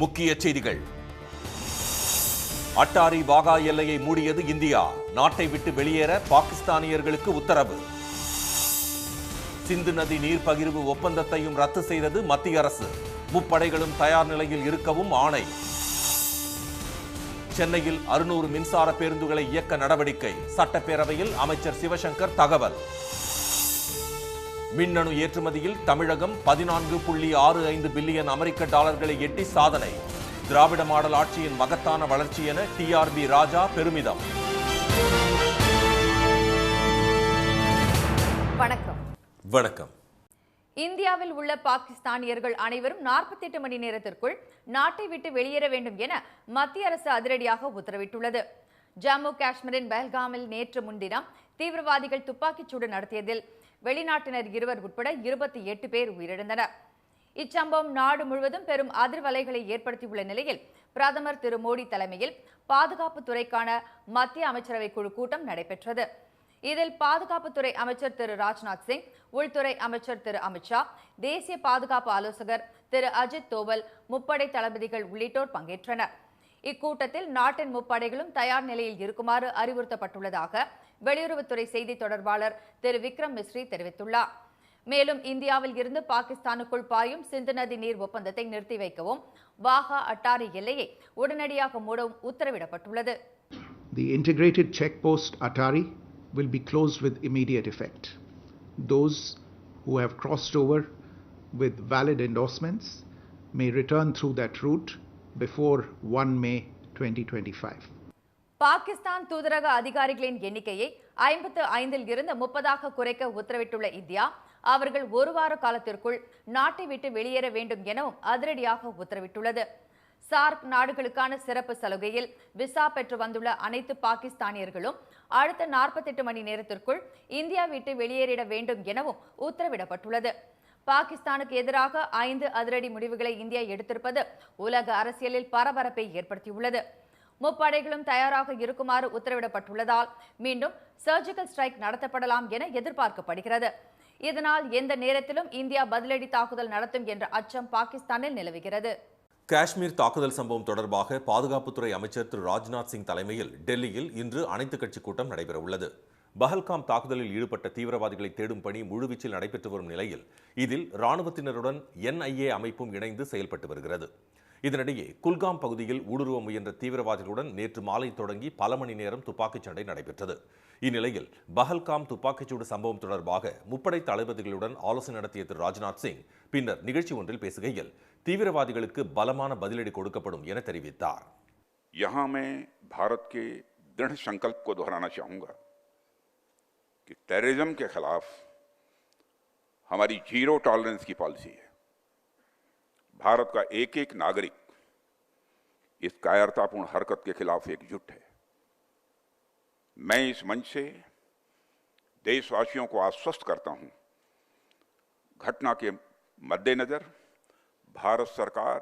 முக்கிய செய்திகள். அட்டாரி வாகா எல்லையை மூடியது இந்தியா. நாட்டை விட்டு வெளியேற பாகிஸ்தானியர்களுக்கு உத்தரவு. சிந்து நதி நீர் பகிர்வு ஒப்பந்தத்தையும் ரத்து செய்தது மத்திய அரசு. முப்படைகளும் தயார் நிலையில் இருக்கவும் ஆணை. சென்னையில் 600 மின்சார பேருந்துகளை இயக்க நடவடிக்கை. சட்டப்பேரவையில் அமைச்சர் சிவசங்கர் தகவல். மின்னணு ஏற்றுமதியில் தமிழகம் 14.65 பில்லியன் அமெரிக்க டாலர்களை எட்டி சாதனை. திராவிட மாடல் ஆட்சியின் மகத்தான வளர்ச்சி என டிஆர்பி ராஜா பெருமிதம். வணக்கம். இந்தியாவில் உள்ள பாகிஸ்தானியர்கள் அனைவரும் 48 மணி நேரத்திற்குள் நாட்டை விட்டு வெளியேற வேண்டும் என மத்திய அரசு அதிரடியாக உத்தரவிட்டுள்ளது. ஜம்மு காஷ்மீரின் பெஹல்காமில் நேற்று முன்தினம் தீவிரவாதிகள் துப்பாக்கிச்சூடு நடத்தியதில் வெளிநாட்டினர் 2 உட்பட 28 பேர் உயிரிழந்தனர். இச்சம்பவம் நாடு முழுவதும் பெரும் அதிர்வலைகளை ஏற்படுத்தியுள்ள நிலையில் பிரதமர் திரு மோடி தலைமையில் பாதுகாப்பு துறைக்கான மத்திய அமைச்சரவை குழு கூட்டம் நடைபெற்றது. இதில் பாதுகாப்புத்துறை அமைச்சர் திரு ராஜ்நாத் சிங், உள்துறை அமைச்சர் திரு அமித்ஷா, தேசிய பாதுகாப்பு ஆலோசகர் திரு அஜித் தோவல், முப்படை தளபதிகள் உள்ளிட்டோர் பங்கேற்றனர். இக்கூட்டத்தில் நாட்டின் முப்படைகளும் தயார் நிலையில் இருக்குமாறு அறிவுறுத்தப்பட்டுள்ளதாக வெளியுறவுத்துறை செய்தி தொடர்பாளர் திரு விக்ரம் மிஸ்ரி தெரிவித்துள்ளார். மேலும் இந்தியாவில் இருந்து பாகிஸ்தானுக்குள் பாயும் சிந்து நதி நீர் ஒப்பந்தத்தை நிறுத்தி வைக்கவும், வாகா அட்டாரி எல்லையை உடனடியாக மூடவும் உத்தரவிடப்பட்டுள்ளது. The integrated checkpost Attari will be closed with immediate effect. Those who have crossed over with valid endorsements may return through that route before 1 May 2025. Pakistan தூதரக அதிகாரிகளின் எண்ணிக்கையை 55 இருந்து 30 குறைக்க உத்தரவிட்டுள்ள இந்தியா, அவர்கள் 1 வார காலத்திற்குள் நாட்டை விட்டு வெளியேற வேண்டும் எனவும் அதிரடியாக உத்தரவிட்டுள்ளது. சார்க் நாடுகளுக்கான சிறப்பு சலுகையில் விசா பெற்று வந்துள்ள அனைத்து பாகிஸ்தானியர்களும் அடுத்த 48 மணி நேரத்திற்குள் இந்தியா விட்டு வெளியேறிட வேண்டும் எனவும் உத்தரவிடப்பட்டுள்ளது. பாகிஸ்தானுக்கு எதிராக 5 அதிரடி முடிவுகளை இந்தியா எடுத்திருப்பது உலக அரசியலில் பரபரப்பை ஏற்படுத்தியுள்ளது. முப்படைகளும் தயாராக இருக்குமாறு உத்தரவிடப்பட்டுள்ளதால் மீண்டும் சர்ஜிக்கல் ஸ்ட்ரைக் நடத்தப்படலாம் என எதிர்பார்க்கப்படுகிறது. இதனால் எந்த நேரத்திலும் இந்தியா பதிலடி தாக்குதல் நடத்தும் என்ற அச்சம் பாகிஸ்தானில் நிலவுகிறது. காஷ்மீர் தாக்குதல் சம்பவம் தொடர்பாக பாதுகாப்புத்துறை அமைச்சர் திரு ராஜ்நாத் சிங் தலைமையில் டெல்லியில் இன்று அனைத்துக் கட்சி கூட்டம் நடைபெறவுள்ளது. பஹல்காம் தாக்குதலில் ஈடுபட்ட தீவிரவாதிகளை தேடும் பணி முழுவீச்சில் நடைபெற்று வரும் நிலையில் இதில் ராணுவத்தினருடன் NIA அமைப்பும் இணைந்து செயல்பட்டு வருகிறது. இதனிடையே குல்காம் பகுதியில் ஊடுருவ முயன்ற தீவிரவாதிகளுடன் நேற்று மாலை தொடங்கி பல மணி நேரம் துப்பாக்கிச் சண்டை நடைபெற்றது. இந்நிலையில் பஹல்காம் துப்பாக்கிச்சூடு சம்பவம் தொடர்பாக முப்படை தளபதிகளுடன் ஆலோசனை நடத்திய திரு ராஜ்நாத் சிங் பின்னர் நிகழ்ச்சி ஒன்றில் பேசுகையில் தீவிரவாதிகளுக்கு பலமான பதிலடி கொடுக்கப்படும் என தெரிவித்தார். यहाँ मैं भारत के दृढ़ संकल्प को दोहराना चाहूंगा कि टेररिज्म के खिलाफ हमारी जीरो टॉलरेंस की पॉलिसी है. भारत का एक नागरिक इस कायरतापूर्ण हरकत के खिलाफ एकजुट है. मैं इस मंच से देशवासियों को आश्वस्त करता हूं, घटना के मद्देनजर भारत सरकार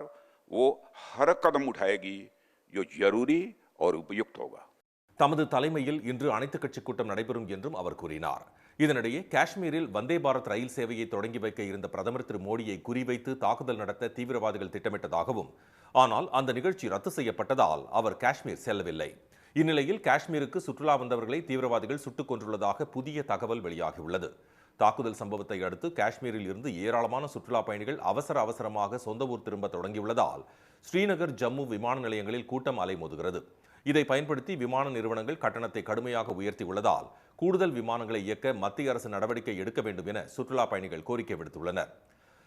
वो हर कदम उठाएगी जो जरूरी और उपयुक्त होगा. தமது தலைமையில் இன்று அனைத்துக் கட்சி கூட்டம் நடைபெறும் என்றும் அவர் கூறினார். இதனிடையே காஷ்மீரில் வந்தே பாரத் ரயில் சேவையை தொடங்கி வைக்க இருந்த பிரதமர் திரு மோடியை குறிவைத்து தாக்குதல் நடத்த தீவிரவாதிகள் திட்டமிட்டதாகவும், ஆனால் அந்த நிகழ்ச்சி ரத்து செய்யப்பட்டதால் அவர் காஷ்மீர் செல்லவில்லை. இந்நிலையில் காஷ்மீருக்கு சுற்றுலா வந்தவர்களை தீவிரவாதிகள் சுட்டுக் கொன்றுள்ளதாக புதிய தகவல் வெளியாகியுள்ளது. தாக்குதல் சம்பவத்தை அடுத்து காஷ்மீரில் இருந்து ஏராளமான சுற்றுலா பயணிகள் அவசரமாக சொந்த ஊர் திரும்ப தொடங்கியுள்ளதால் ஸ்ரீநகர், ஜம்மு விமான நிலையங்களில் கூட்டம் அலைமோதுகிறது. இதை பயன்படுத்தி விமான நிறுவனங்கள் கட்டணத்தை கடுமையாக உயர்த்தியுள்ளதால் கூடுதல் விமானங்களை இயக்க மத்திய அரசு நடவடிக்கை எடுக்க வேண்டும் என சுற்றுலா பயணிகள் கோரிக்கை விடுத்துள்ளனர்.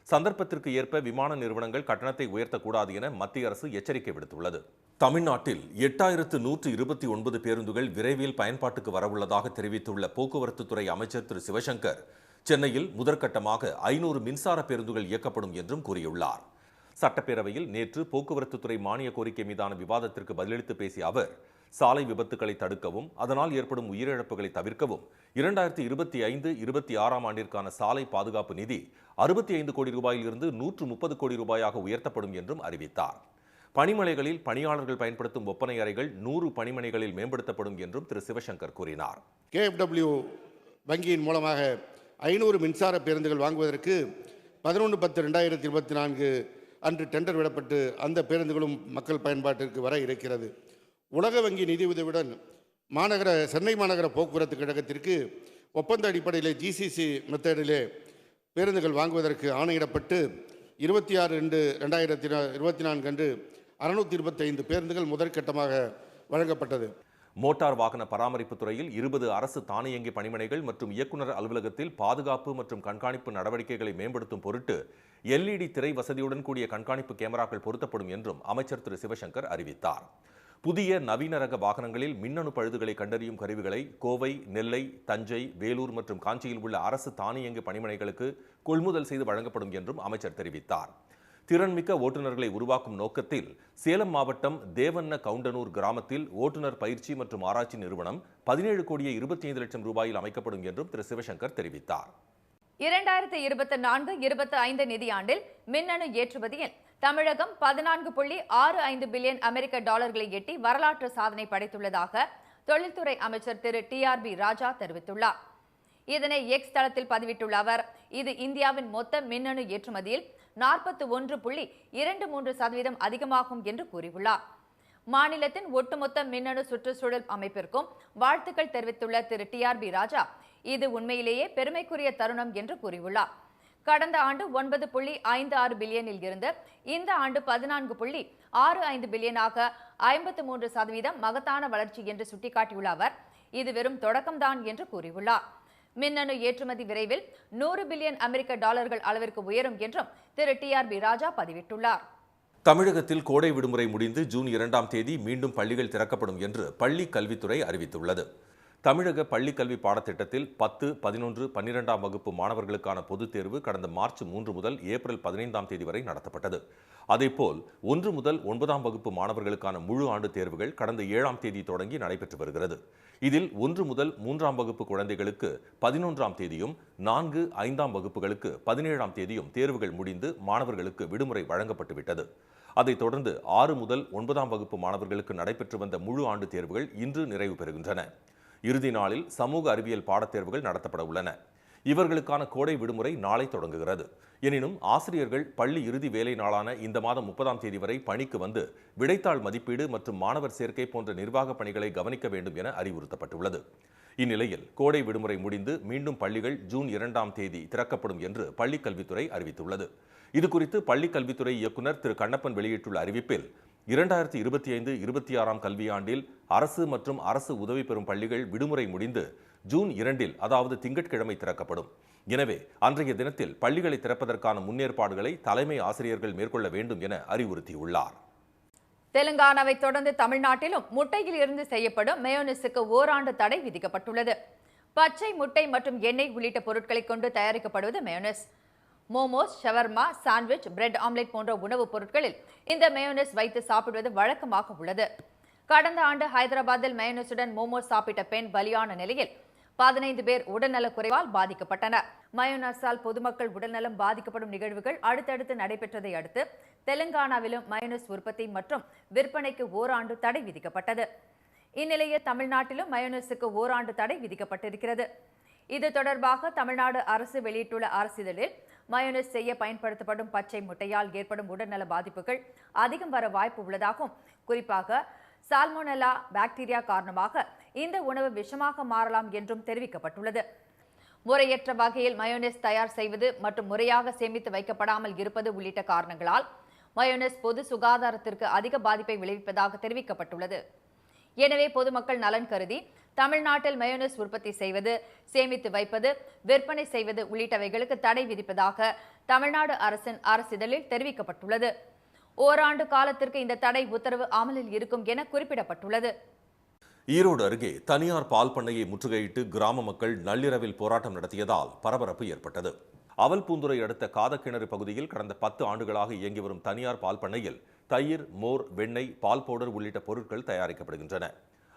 சந்தர்ப்பத்திற்கு ஏற்ப விமான நிறுவனங்கள் கட்டணத்தை உயர்த்தக்கூடாது என மத்திய அரசு எச்சரிக்கை விடுத்துள்ளது. தமிழ்நாட்டில் 8129 பேருந்துகள் விரைவில் பயன்பாட்டுக்கு வரவுள்ளதாக தெரிவித்துள்ள போக்குவரத்து துறை அமைச்சர் திரு சிவசங்கர், சென்னையில் முதற்கட்டமாக 500 மின்சார பேருந்துகள் இயக்கப்படும் என்றும் கூறியுள்ளார். சட்டப்பேரவையில் நேற்று போக்குவரத்து துறை மானிய கோரிக்கை மீதான விவாதத்திற்கு பதிலளித்து பேசிய அவர், சாலை விபத்துக்களை தடுக்கவும் அதனால் ஏற்படும் உயிரிழப்புகளை தவிர்க்கவும் 2025-26 ஆண்டிற்கான சாலை பாதுகாப்பு நிதி 65 கோடி ரூபாயிலிருந்து 130 கோடி ரூபாயாக உயர்த்தப்படும் என்றும் அறிவித்தார். பணிமனைகளில் பணியாளர்கள் பயன்படுத்தும் ஒப்பனை அறைகள் 100 பணிமனைகளில் மேம்படுத்தப்படும் என்றும் திரு சிவசங்கர் கூறினார். KFW வங்கியின் மூலமாக 500 மின்சார பேருந்துகள் வாங்குவதற்கு 11/10/2024 அன்று டெண்டர் விடப்பட்டு அந்த பேருந்துகளும் மக்கள் பயன்பாட்டிற்கு வர இருக்கிறது. உலக வங்கி நிதியுதவியுடன் சென்னை மாநகர போக்குவரத்து கழகத்திற்கு ஒப்பந்த அடிப்படையில் ஜிசிசி மெத்தடிலே பேருந்துகள் வாங்குவதற்கு ஆணையிடப்பட்டு 26/2/2024 அன்று 625 பேருந்துகள் முதற்கட்டமாக வழங்கப்பட்டது. மோட்டார் வாகன பராமரிப்பு துறையில் 20 அரசு தானியங்கி பணிமனைகள் மற்றும் இயக்குநர் அலுவலகத்தில் பாதுகாப்பு மற்றும் கண்காணிப்பு நடவடிக்கைகளை மேம்படுத்தும் பொருட்டு LED திரை வசதியுடன் கூடிய கண்காணிப்பு கேமராக்கள் பொருத்தப்படும் என்றும் அமைச்சர் திரு சிவசங்கர் அறிவித்தார். புதிய நவீன ரக வாகனங்களில் மின்னணு பழுதுகளை கண்டறியும் கருவிகளை கோவை, நெல்லை, தஞ்சை, வேலூர் மற்றும் காஞ்சியில் உள்ள அரசு தானியங்கி பணிமனைகளுக்கு கொள்முதல் செய்து வழங்கப்படும் என்றும் அமைச்சர் தெரிவித்தார். திறன்மிக்க ஓட்டுநர்களை உருவாக்கும் நோக்கத்தில் சேலம் மாவட்டம் தேவண்ண கவுண்டனூர் கிராமத்தில் ஓட்டுநர் பயிற்சி மற்றும் ஆராய்ச்சி நிறுவனம் 17,25 லட்சம் ரூபாயில் அமைக்கப்படும் என்றும் திரு சிவசங்கர் தெரிவித்தார். 2024-25 நிதியாண்டில் மின்னணு ஏற்றுமதியில் தமிழகம் 14.65 பில்லியன் அமெரிக்க டாலர்களை எட்டி வரலாற்று சாதனை படைத்துள்ளதாக தொழில்துறை அமைச்சர் திரு TRB ராஜா தெரிவித்துள்ளார். இதனை எக்ஸ் தளத்தில் பதிவிட்டுள்ள அவர், இது இந்தியாவின் மொத்த மின்னணு ஏற்றுமதியில் 41.23% அதிகமாகும் என்று கூறியுள்ளார். மாநிலத்தின் ஒட்டுமொத்த மின்னணு சுற்றுச்சூழல் அமைப்பிற்கும் வாழ்த்துக்கள் தெரிவித்துள்ள திரு TRB ராஜா, இது உண்மையிலேயே பெருமைக்குரிய தருணம் என்று கூறியுள்ளார். கடந்த ஆண்டு 9.56 பில்லியனில் இருந்து இந்த ஆண்டு 14.65 பில்லியனாக 53% மகத்தான வளர்ச்சி என்று சுட்டிக்காட்டியுள்ள அவர், இது வெறும் தொடக்கம்தான் என்று கூறியுள்ளார். மின்னணு ஏற்றுமதி விரைவில் 100 பில்லியன் அமெரிக்க டாலர்கள் அளவிற்கு உயரும் என்றும் திரு TRB ராஜா பதிவிட்டுள்ளார். தமிழகத்தில் கோடை விடுமுறை முடிந்து ஜூன் 2ஆம் தேதி மீண்டும் பள்ளிகள் திறக்கப்படும் என்று பள்ளி கல்வித்துறை அறிவித்துள்ளது. தமிழக பள்ளிக் கல்வி பாடத்திட்டத்தில் 10, 11, 12ஆம் வகுப்பு மாணவர்களுக்கான பொதுத் தேர்வு கடந்த மார்ச் 3 முதல் ஏப்ரல் 15ஆம் தேதி வரை நடத்தப்பட்டது. அதேபோல் 1 முதல் 9ஆம் வகுப்பு மாணவர்களுக்கான முழு ஆண்டு தேர்வுகள் கடந்த 7ஆம் தேதி தொடங்கி நடைபெற்று வருகிறது. இதில் 1 முதல் 3ஆம் வகுப்பு குழந்தைகளுக்கு 11ஆம் தேதியும் 4, 5ஆம் வகுப்புகளுக்கு 17ஆம் தேதியும் தேர்வுகள் முடிந்து மாணவர்களுக்கு விடுமுறை வழங்கப்பட்டு விட்டது. அதைத் தொடர்ந்து 6 முதல் 9ஆம் வகுப்பு மாணவர்களுக்கு நடைபெற்று வந்த முழு ஆண்டு தேர்வுகள் இன்று நிறைவு பெறுகின்றன. இறுதி நாளில் சமூக அறிவியல் பாடத்தேர்வுகள் நடத்தப்பட உள்ளன. இவர்களுக்கான கோடை விடுமுறை நாளை தொடங்குகிறது. எனினும் ஆசிரியர்கள் பள்ளி இறுதி வேலை நாளான இந்த மாதம் 30ஆம் தேதி வரை பணிக்கு வந்து விடைத்தாள் மதிப்பீடு மற்றும் மாணவர் சேர்க்கை போன்ற நிர்வாக பணிகளை கவனிக்க வேண்டும் என அறிவுறுத்தப்பட்டுள்ளது. இந்நிலையில் கோடை விடுமுறை முடிந்து மீண்டும் பள்ளிகள் ஜூன் 2ஆம் தேதி திறக்கப்படும் என்று பள்ளிக் கல்வித்துறை அறிவித்துள்ளது. இதுகுறித்து பள்ளிக் கல்வித்துறை இயக்குநர் திரு கண்ணப்பன் வெளியிட்டுள்ள அறிவிப்பில், 2025-26ஆம் கல்வியாண்டில் அரசு மற்றும் அரசு உதவி பெறும் பள்ளிகள் விடுமுறை முடிந்து ஜூன் 2இல் அதாவது திங்கட்கிழமை திறக்கப்படும். எனவே அன்றைய தினத்தில் பள்ளிகளை திறப்பதற்கான முன்னேற்பாடுகளை தலைமை ஆசிரியர்கள் மேற்கொள்ள வேண்டும் என அறிவுறுத்தியுள்ளார். தெலுங்கானாவை தொடர்ந்து தமிழ்நாட்டிலும் முட்டையில் இருந்து செய்யப்படும் மயோனிஸுக்கு ஓராண்டு தடை விதிக்கப்பட்டுள்ளது. பச்சை முட்டை மற்றும் எண்ணெய் உள்ளிட்ட பொருட்களை கொண்டு தயாரிக்கப்படுவது mayonnaise. Momos, shawarma, sandwich, bread omelette போன்ற உணவுப் பொருட்களில் இந்த மயோனிஸ் வைத்து சாப்பிடுவது வழக்கமாக உள்ளது. கடந்த ஆண்டு ஹைதராபாத்தில் மயோனிஸுடன் மோமோஸ் சாப்பிட்ட பெண் பலியான நிலையில் 15 பேர் உடல்நலக் குறைவால் பாதிக்கப்பட்டனர். மயோனஸால் பொதுமக்கள் உடல்நலம் பாதிக்கப்படும் நிகழ்வுகள் அடுத்தடுத்து நடைபெற்றதை அடுத்து தெலுங்கானாவிலும் மயோனிஸ் உற்பத்தி மற்றும் விற்பனைக்கு ஓராண்டு தடை விதிக்கப்பட்டது. இந்நிலையில் தமிழ்நாட்டிலும் மயோனிஸுக்கு ஓராண்டு தடை விதிக்கப்பட்டிருக்கிறது. இது தொடர்பாக தமிழ்நாடு அரசு வெளியிட்டுள்ள அரசிதழில், மயோனிஸ் செய்ய பயன்படுத்தப்படும் பச்சை முட்டையால் ஏற்படும் உடல்நல பாதிப்புகள் அதிகம் வர வாய்ப்பு உள்ளதாகவும், குறிப்பாக சால்மோனெல்லா பாக்டீரியா காரணமாக இந்த உணவு விஷமாக மாறலாம் என்றும் தெரிவிக்கப்பட்டுள்ளது. முறையற்ற வகையில் மயோனிஸ் தயார் செய்வது மற்றும் முறையாக சேமித்து வைக்கப்படாமல் இருப்பது உள்ளிட்ட காரணங்களால் மயோனிஸ் பொது சுகாதாரத்திற்கு அதிக பாதிப்பை விளைவிப்பதாக தெரிவிக்கப்பட்டுள்ளது. எனவே பொதுமக்கள் நலன் கருதி தமிழ்நாட்டில் மயோனிஸ் உற்பத்தி செய்வது, சேமித்து வைப்பது, விற்பனை செய்வது உள்ளிட்டவைகளுக்கு தடை விதிப்பதாக தமிழ்நாடு அரசின் அரசிதழில் தெரிவிக்கப்பட்டுள்ளது. ஓராண்டு காலத்திற்கு இந்த தடை உத்தரவு அமலில் இருக்கும் என குறிப்பிடப்பட்டுள்ளது. ஈரோடு அருகே தனியார் பால் பண்ணையை முற்றுகையிட்டு கிராம மக்கள் நள்ளிரவில் போராட்டம் நடத்தியதால் பரபரப்பு ஏற்பட்டது. அவல்பூந்துறை அடுத்த காதக்கிணறு பகுதியில் கடந்த 10 ஆண்டுகளாக இயங்கி வரும் தனியார் பால் பண்ணையில் தயிர், மோர், வெண்ணெய், பால் பவுடர் உள்ளிட்ட பொருட்கள் தயாரிக்கப்படுகின்றன.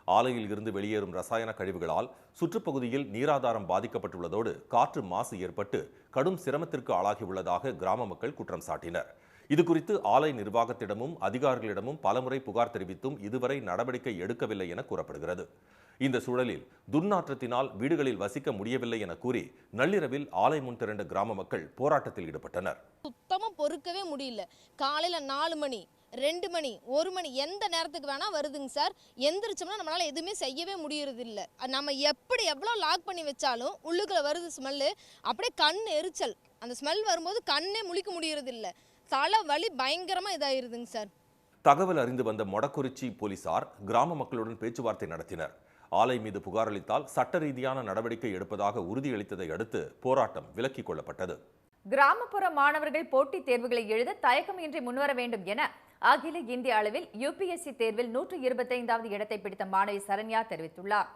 ஆலையில் இருந்து வெளியேறும் ரசாயன கழிவுகளால் சுற்றுப்பகுதியில் நீராதாரம் பாதிக்கப்பட்டுள்ளதோடு காற்று மாசு ஏற்பட்டு கடும் சிரமத்திற்கு ஆளாகியுள்ளதாக கிராம மக்கள் குற்றம் சாட்டினர். இதுகுறித்து ஆலை நிர்வாகத்திடமும் அதிகாரிகளிடமும் பலமுறை புகார் தெரிவித்தும் இதுவரை நடவடிக்கை எடுக்கவில்லை என கூறப்படுகிறது. இந்த சூழலில் துர்நாற்றத்தினால் வீடுகளில் வசிக்க முடியவில்லை என கூறி நள்ளிரவில் ஆலை முன் திரண்ட கிராம மக்கள் போராட்டத்தில் ஈடுபட்டனர். சுத்தமா பொறுக்கவே முடியல. காலையில் 4 மணி 2 மணி 1 மணி எந்த நேரத்துக்கு வேணால் வருதுங்க சார். எந்திரிச்சோம்னா நம்மளால் எதுவுமே செய்யவே முடியறது இல்லை. நம்ம எவ்வளோ லாக் பண்ணி வச்சாலும் உள்ளுக்குள்ளே வருது ஸ்மெல்லு. அப்படியே கண் எரிச்சல். அந்த ஸ்மெல் வரும்போது கண்ணே முழிக்க முடியறது இல்லை. தலை வலி பயங்கரமாக இதாகிருதுங்க சார். தகவல் அறிந்து வந்த மொடக்குறிச்சி போலீசார் கிராம மக்களுடன் பேச்சுவார்த்தை நடத்தினர். ஆலை மீது புகார் அளித்தால் சட்ட ரீதியான நடவடிக்கை எடுப்பதாக உறுதியளித்ததை அடுத்து போராட்டம் விலக்கிக் கொள்ளப்பட்டது. கிராமப்புற மாணவர்கள் போட்டித் தேர்வுகளை எழுத தயக்கமின்றி முன்வர வேண்டும் என அகில இந்திய அளவில் UPSC தேர்வில் 125வது இடத்தை பிடித்த மாணவி சரண்யா தெரிவித்துள்ளார்.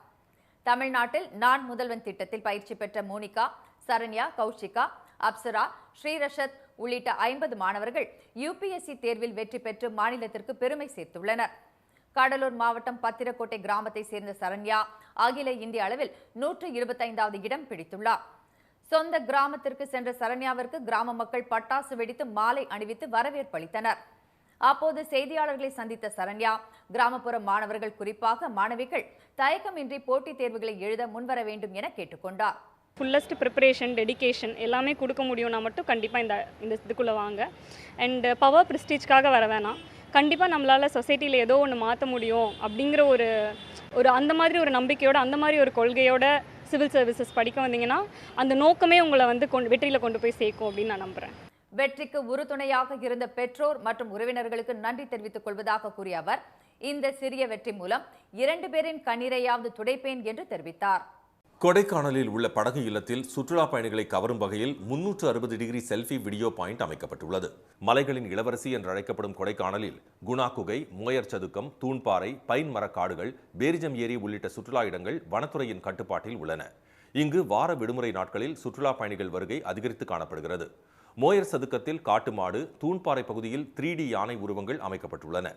தமிழ்நாட்டில் நான் முதல்வன் திட்டத்தில் பயிற்சி பெற்ற மோனிகா, சரண்யா, கௌஷிகா, அப்சரா, ஸ்ரீரஷத் உள்ளிட்ட 50 மாணவர்கள் UPSC தேர்வில் வெற்றி பெற்று மாநிலத்திற்கு பெருமை சேர்த்துள்ளனர். கடலூர் மாவட்டம் பத்திரக்கோட்டை கிராமத்தை சேர்ந்த சரண்யா அகில இந்திய அளவில் 125வது இடம் பிடித்துள்ளார். சொந்த கிராமத்திற்கு சென்ற சரண்யாவிற்கு கிராம மக்கள் பட்டாசு வெடித்து மாலை அணிவித்து வரவேற்பு அளித்தனர். அப்போது செய்தியாளர்களை சந்தித்த சரண்யா கிராமப்புற மாணவர்கள், குறிப்பாக மாணவிகள் தயக்கமின்றி போட்டித் தேர்வுகளை எழுத முன்வர வேண்டும் என கேட்டுக்கொண்டார். ஃபுல்லஸ்ட் ப்ரிப்பரேஷன், டெடிகேஷன் எல்லாமே கொடுக்க முடியும்னா மட்டும் கண்டிப்பாக இந்த இதுக்குள்ளே வாங்க. அண்ட் பவர் ப்ரெஸ்டீஜ்க்காக வர வேணாம். கண்டிப்பாக நம்மளால் சொசைட்டியில் ஏதோ ஒன்று மாற்ற முடியும் அப்படிங்கிற ஒரு அந்த மாதிரி ஒரு நம்பிக்கையோட, அந்த மாதிரி ஒரு கொள்கையோட சிவில் சர்வீசஸ் படிக்க வந்தீங்கன்னா அந்த நோக்கமே உங்களை வந்து வெற்றியில் கொண்டு போய் சேர்க்கும் அப்படின்னு நான் நம்புகிறேன். வெற்றிக்கு உறுதுணையாக இருந்த பெற்றோர் மற்றும் உறவினர்களுக்கு நன்றி தெரிவித்துக் கொள்வதாக கூறிய அவர், இந்த சிறிய வெற்றி மூலம் 2 பேரின் கண்ணீரையாவது துடைப்பேன் என்று தெரிவித்தார். கொடைக்கானலில் உள்ள படகு இல்லத்தில் சுற்றுலா பயணிகளை கவரும் வகையில் 360 டிகிரி செல்ஃபி வீடியோ பாயிண்ட் அமைக்கப்பட்டுள்ளது. மலைகளின் இளவரசி என்று அழைக்கப்படும் கொடைக்கானலில் குணா குகை, மோயர் சதுக்கம், தூண்பாறை, பைன் மரக்காடுகள், பேரிஜம் ஏரி உள்ளிட்ட சுற்றுலா இடங்கள் வனத்துறையின் கட்டுப்பாட்டில் உள்ளன. இங்கு வார விடுமுறை நாட்களில் சுற்றுலா பயணிகள் வருகை அதிகரித்து காணப்படுகிறது. மோயர் சதுக்கத்தில் காட்டு மாடு, தூண்பாறை பகுதியில் 3D யானை உருவங்கள் அமைக்கப்பட்டுள்ளன.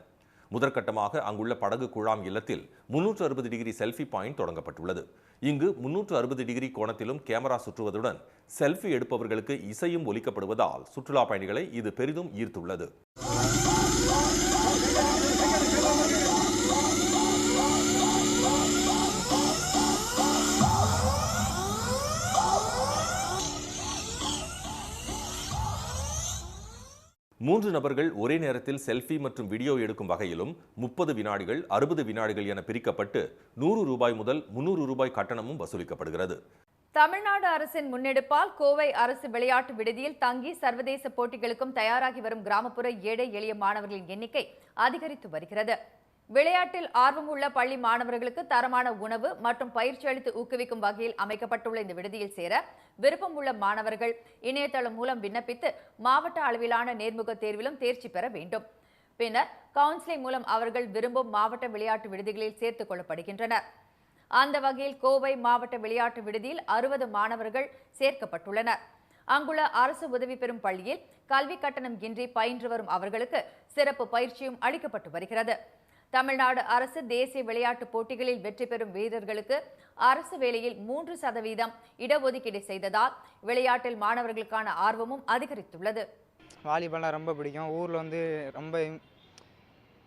முதற்கட்டமாக அங்குள்ள படகு குழாம் இல்லத்தில் 360 டிகிரி செல்ஃபி பாயிண்ட் தொடங்கப்பட்டுள்ளது. இங்கு 360 டிகிரி கோணத்திலும் கேமரா சுற்றுவதுடன் செல்ஃபி எடுப்பவர்களுக்கு இசையும் ஒலிக்கப்படுவதால் சுற்றுலா பயணிகளை இது பெரிதும் ஈர்த்துள்ளது. மூன்று நபர்கள் ஒரே நேரத்தில் செல்ஃபி மற்றும் வீடியோ எடுக்கும் வகையிலும் 30 வினாடிகள், 60 வினாடிகள் என பிரிக்கப்பட்டு 100 ரூபாய் முதல் 300 ரூபாய் கட்டணமும் வசூலிக்கப்படுகிறது. தமிழ்நாடு அரசின் முன்னெடுப்பால் கோவை அரசு விளையாட்டு விடுதியில் தங்கி சர்வதேச போட்டிகளுக்கும் தயாராகி வரும் கிராமப்புற ஏழை எளிய மாணவர்களின் எண்ணிக்கை அதிகரித்து வருகிறது. விளையாட்டில் ஆர்வம் உள்ள பள்ளி மாணவர்களுக்கு தரமான உணவு மற்றும் பயிற்சி அளித்து ஊக்குவிக்கும் வகையில் அமைக்கப்பட்டுள்ள இந்த விடுதியில் சேர விருப்பம் உள்ள மாணவர்கள் இணையதளம் மூலம் விண்ணப்பித்து மாவட்ட அளவிலான நேர்முக தேர்விலும் தேர்ச்சி பெற வேண்டும். பின்னர் கவுன்சிலிங் மூலம் அவர்கள் விரும்பும் மாவட்ட விளையாட்டு விடுதிகளில் சேர்த்துக் கொள்ளப்படுகின்றனர். அந்த வகையில் கோவை மாவட்ட விளையாட்டு விடுதியில் 60 மாணவர்கள் சேர்க்கப்பட்டுள்ளனர். அங்குள்ள அரசு உதவி பெறும் பள்ளியில் கல்வி கட்டணம் இன்றி பயின்று வரும் அவர்களுக்கு சிறப்பு பயிற்சியும் அளிக்கப்பட்டு வருகிறது. தமிழ்நாடு அரசு தேசிய விளையாட்டு போட்டிகளில் வெற்றி பெறும் வீரர்களுக்கு அரசு வேலையில் 3% இடஒதுக்கீடு செய்ததால் விளையாட்டில் மாணவர்களுக்கான ஆர்வமும் அதிகரித்துள்ளது. வாலிபால்லாம் ரொம்ப பிடிக்கும். ஊரில் வந்து ரொம்ப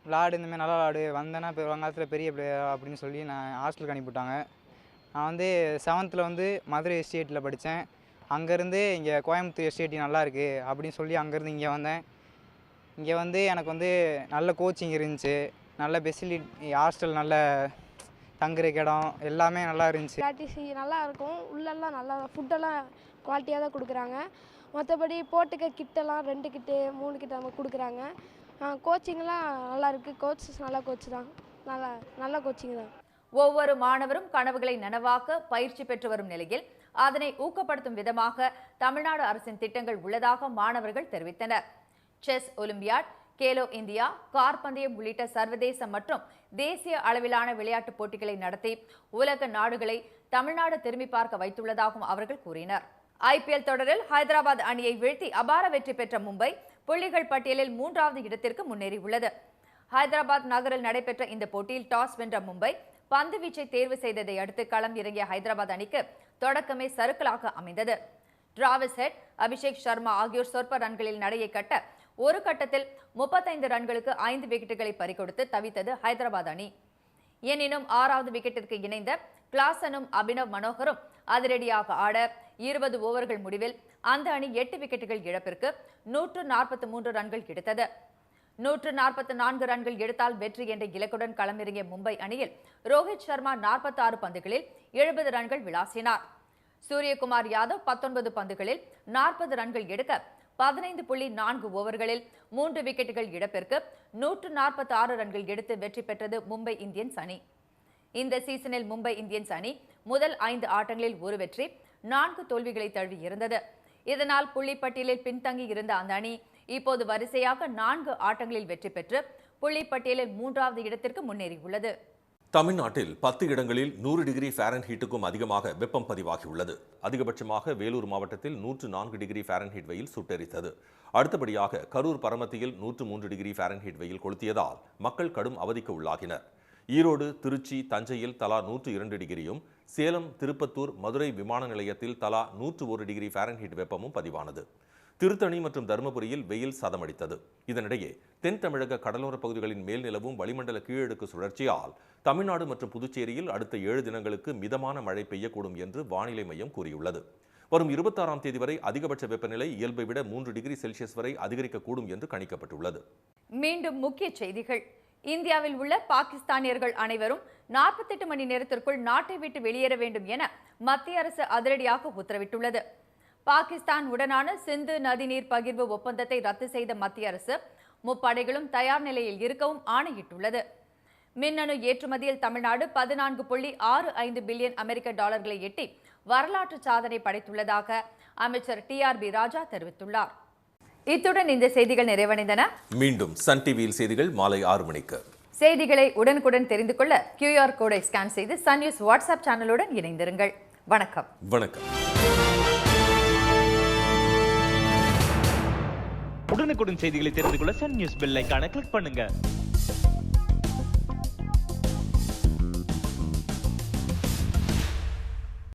விளாடு, இந்தமாதிரி நல்லா விளாடு வந்தேன்னா இப்போ வருங்காலத்தில் பெரிய பிளேயர் அப்படின்னு சொல்லி நான் ஹாஸ்டலுக்கு அனுப்பிவிட்டாங்க. நான் வந்து 7th வந்து மதுரை எஸ்டேட்டில் படித்தேன். அங்கேருந்து இங்கே கோயம்புத்தூர் எஸ்டேட்டி நல்லா இருக்குது அப்படின்னு சொல்லி அங்கேருந்து இங்கே வந்தேன். இங்கே வந்து எனக்கு வந்து நல்ல கோச்சிங் இருந்துச்சு, நல்ல ஃபெசிலிட்டி, ஹாஸ்டல், நல்ல தங்குறக்கு இடம் எல்லாமே நல்லா இருந்துச்சு. ப்ராக்டிஸ் நல்லா இருக்கும். உள்ளெல்லாம் நல்லா ஃபுட்டெல்லாம் குவாலிட்டியாக தான் கொடுக்குறாங்க. மற்றபடி போட்டுக்க கிட்டெல்லாம் 2 கிட்டு 3 கிட்ட நம்ம கொடுக்குறாங்க. கோச்சிங்லாம் நல்லா இருக்குது. கோச்சஸ் நல்ல கோச் தான், நல்ல கோச்சிங் தான். ஒவ்வொரு மாணவரும் கனவுகளை நனவாக்க பயிற்சி பெற்று வரும் நிலையில் அதனை ஊக்கப்படுத்தும் விதமாக தமிழ்நாடு அரசின் திட்டங்கள் உள்ளதாக மாணவர்கள் தெரிவித்தனர். Chess olympiad, Khelo India, car பந்தயம் உள்ளிட்ட சர்வதேச மற்றும் தேசிய அளவிலான விளையாட்டுப் போட்டிகளை நடத்தி உலக நாடுகளை தமிழ்நாடு திரும்பி பார்க்க வைத்துள்ளதாகவும் அவர்கள் கூறினர். IPL தொடரில் ஹைதராபாத் அணியை வீழ்த்தி அபார வெற்றி பெற்ற மும்பை புள்ளிகள் பட்டியலில் 3வது இடத்திற்கு முன்னேறியுள்ளது. ஹைதராபாத் நகரில் நடைபெற்ற இந்த போட்டியில் டாஸ் வென்ற மும்பை பந்து வீச்சை தேர்வு செய்ததை அடுத்து களம் இறங்கிய ஹைதராபாத் அணிக்கு தொடக்கமே சறுக்கலாக அமைந்தது. டிராவிஸ் ஹெட், அபிஷேக் சர்மா ஆகியோர் சொற்ப ரன்களில் நடையை கட்ட ஒரு கட்டத்தில் 35 ரன்களுக்கு 5 விக்கெட்டுகளை பறிகொடுத்து தவித்தது ஹைதராபாத் அணி. எனினும் 6வது விக்கெட்டிற்கு இணைந்த கிளாசனும் அபினவ் மனோகரும் அதிரடியாக ஆட 20 ஓவர்கள் முடிவில் அந்த அணி 8 விக்கெட்டுகள் இழப்பிற்கு 143 ரன்கள் எடுத்தது. 144 ரன்கள் எடுத்தால் வெற்றி என்ற இலக்குடன் களமிறங்கிய மும்பை அணியில் ரோஹித் சர்மா 46 பந்துகளில் 70 ரன்கள் விளாசினார். சூரியகுமார் யாதவ் 19 பந்துகளில் 40 ரன்கள் எடுக்க 15.4 ஓவர்களில் 3 விக்கெட்டுகள் இழப்பிற்கு 146 ரன்கள் எடுத்து வெற்றி பெற்றது மும்பை இந்தியன்ஸ் அணி. இந்த சீசனில் மும்பை இந்தியன்ஸ் அணி முதல் 5 ஆட்டங்களில் ஒரு வெற்றி 4 தோல்விகளை தழுவி இருந்தது. இதனால் புள்ளிப்பட்டியலில் பின்தங்கி இருந்த அந்த அணி இப்போது வரிசையாக 4 ஆட்டங்களில் வெற்றி பெற்று புள்ளிப்பட்டியலில் 3வது இடத்திற்கு முன்னேறியுள்ளது. தமிழ்நாட்டில் 10 இடங்களில் 100 டிகிரி ஃபாரன்ஹீட்டுக்கும் அதிகமாக வெப்பம் பதிவாகியுள்ளது. அதிகபட்சமாக வேலூர் மாவட்டத்தில் 104 டிகிரி ஃபாரன்ஹீட் வெயில் சுட்டெரித்தது. அடுத்தபடியாக கரூர் பரமத்தியில் 103 டிகிரி ஃபாரன்ஹீட் வெயில் கொளுத்தியதால் மக்கள் கடும் அவதிக்கு உள்ளாகினர். ஈரோடு, திருச்சி, தஞ்சையில் தலா 102 டிகிரியும், சேலம், திருப்பத்தூர், மதுரை விமான நிலையத்தில் தலா 101 டிகிரி ஃபாரன்ஹீட் வெப்பமும் பதிவானது. திருத்தணி மற்றும் தருமபுரியில் வெயில் சதமடித்தது. இதனிடையே தென் தமிழக கடலோர பகுதிகளின் மேல் நிலவும் வளிமண்டல கீழடுக்கு சுழற்சியால் தமிழ்நாடு மற்றும் புதுச்சேரியில் அடுத்த 7 தினங்களுக்கு மிதமான மழை பெய்யக்கூடும் என்று வானிலை மையம் கூறியுள்ளது. வரும் 26ஆம் தேதி வரை அதிகபட்ச வெப்பநிலை இயல்பை விட 3 டிகிரி செல்சியஸ் வரை அதிகரிக்கக்கூடும் என்று கணிக்கப்பட்டுள்ளது. மீண்டும் முக்கிய செய்திகள். இந்தியாவில் உள்ள பாகிஸ்தானியர்கள் அனைவரும் 48 மணி நேரத்திற்குள் நாட்டை விட்டு வெளியேற வேண்டும் என மத்திய அரசு அதிரடியாக உத்தரவிட்டுள்ளது. பாகிஸ்தான் உடனான சிந்து நதிநீர் பகிர்வு ஒப்பந்தத்தை ரத்து செய்த மத்திய அரசு முப்படைகளும் தயார் நிலையில் இருக்கவும் ஆணையிட்டுள்ளது. மின்னணு ஏற்றுமதியில் தமிழ்நாடு 14.65 பில்லியன் அமெரிக்க டாலர்களை எட்டி வரலாற்று சாதனை படைத்துள்ளதாக அமைச்சர் TRB ராஜா தெரிவித்துள்ளார். இத்துடன் இந்த செய்திகள் நிறைவடைந்தன. மீண்டும் சன் டிவியில் செய்திகள் மாலை 6 மணிக்கு. செய்திகளை உடனுக்குடன் தெரிந்து கொள்ள QR கோடை ஸ்கேன் செய்து சன் நியூஸ் வாட்ஸ்அப் சேனலுடன் இணைந்திருங்கள். வணக்கம். வணக்கம். உடனுக்குடன் செய்திகளை தெரிந்து கொள்ள சன் நியூஸ் பெல் ஐகானை கிளிக் பண்ணுங்க.